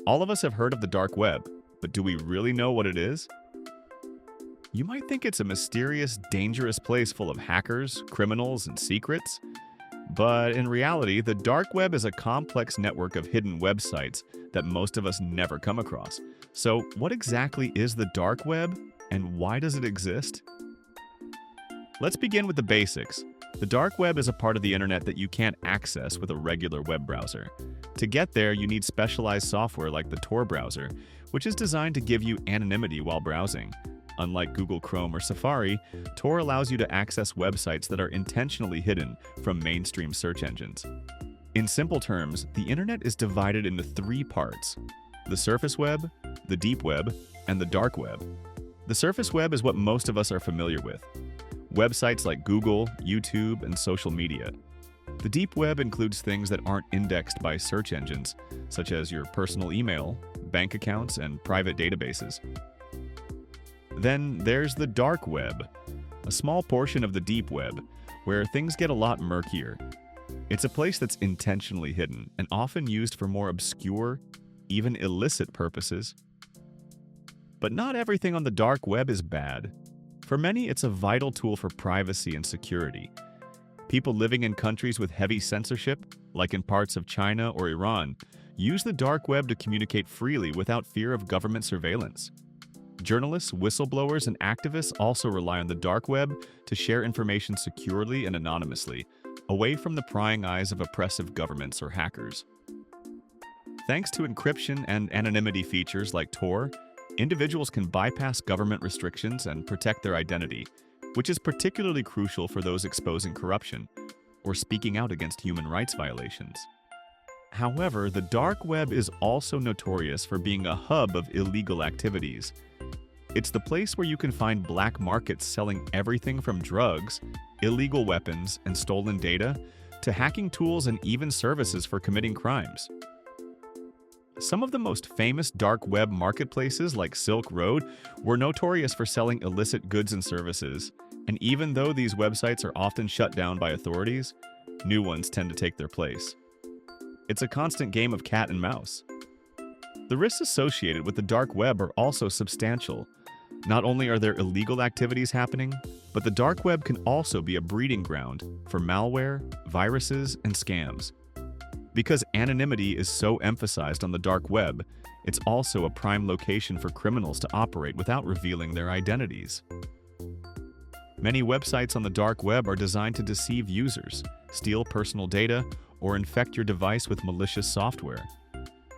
All of us have heard of the dark web, but do we really know what it is? You might think it's a mysterious, dangerous place full of hackers, criminals, and secrets. But in reality, the dark web is a complex network of hidden websites that most of us never come across. So, what exactly is the dark web, and why does it exist? Let's begin with the basics. The dark web is a part of the internet that you can't access with a regular web browser. To get there, you need specialized software like the Tor browser, which is designed to give you anonymity while browsing. Unlike Google Chrome or Safari, Tor allows you to access websites that are intentionally hidden from mainstream search engines. In simple terms, the internet is divided into three parts: the surface web, the deep web, and the dark web. The surface web is what most of us are familiar with: websites like Google, YouTube, and social media. The deep web includes things that aren't indexed by search engines, such as your personal email, bank accounts, and private databases. Then there's the dark web, a small portion of the deep web, where things get a lot murkier. It's a place that's intentionally hidden and often used for more obscure, even illicit purposes. But not everything on the dark web is bad. For many, it's a vital tool for privacy and security. People living in countries with heavy censorship, like in parts of China or Iran, use the dark web to communicate freely without fear of government surveillance. Journalists, whistleblowers, and activists also rely on the dark web to share information securely and anonymously, away from the prying eyes of oppressive governments or hackers. Thanks to encryption and anonymity features like Tor, individuals can bypass government restrictions and protect their identity, which is particularly crucial for those exposing corruption or speaking out against human rights violations. However, the dark web is also notorious for being a hub of illegal activities. It's the place where you can find black markets selling everything from drugs, illegal weapons, and stolen data, to hacking tools and even services for committing crimes. Some of the most famous dark web marketplaces, like Silk Road, were notorious for selling illicit goods and services, and even though these websites are often shut down by authorities, new ones tend to take their place. It's a constant game of cat and mouse. The risks associated with the dark web are also substantial. Not only are there illegal activities happening, but the dark web can also be a breeding ground for malware, viruses, and scams. Because anonymity is so emphasized on the dark web, it's also a prime location for criminals to operate without revealing their identities. Many websites on the dark web are designed to deceive users, steal personal data, or infect your device with malicious software.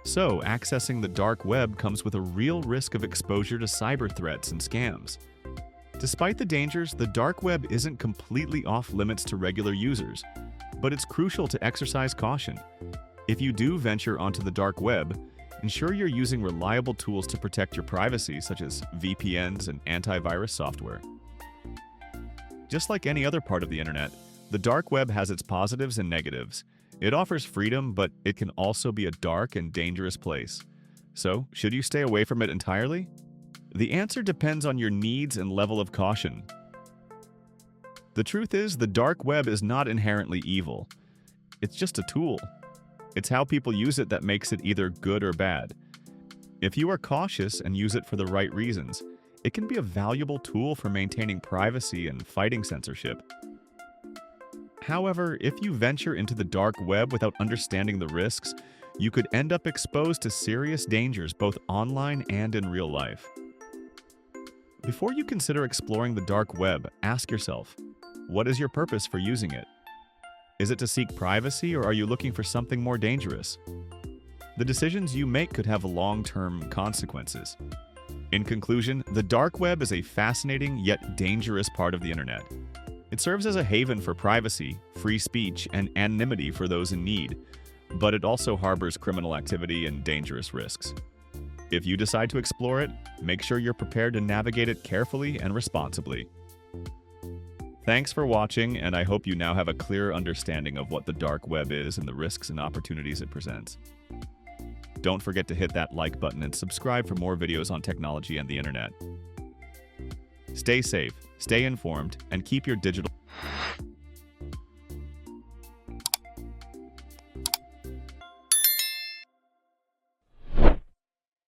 So, accessing the dark web comes with a real risk of exposure to cyber threats and scams. Despite the dangers, the dark web isn't completely off limits to regular users, but it's crucial to exercise caution. If you do venture onto the dark web, ensure you're using reliable tools to protect your privacy, such as VPNs and antivirus software. Just like any other part of the internet, the dark web has its positives and negatives. It offers freedom, but it can also be a dark and dangerous place. So, should you stay away from it entirely? The answer depends on your needs and level of caution. The truth is, the dark web is not inherently evil. It's just a tool. It's how people use it that makes it either good or bad. If you are cautious and use it for the right reasons, it can be a valuable tool for maintaining privacy and fighting censorship. However, if you venture into the dark web without understanding the risks, you could end up exposed to serious dangers both online and in real life. Before you consider exploring the dark web, ask yourself, what is your purpose for using it? Is it to seek privacy, or are you looking for something more dangerous? The decisions you make could have long-term consequences. In conclusion, the dark web is a fascinating yet dangerous part of the internet. It serves as a haven for privacy, free speech, and anonymity for those in need, but it also harbors criminal activity and dangerous risks. If you decide to explore it, make sure you're prepared to navigate it carefully and responsibly. Thanks for watching, and I hope you now have a clear understanding of what the dark web is and the risks and opportunities it presents. Don't forget to hit that like button and subscribe for more videos on technology and the internet. Stay safe, stay informed, and keep your digital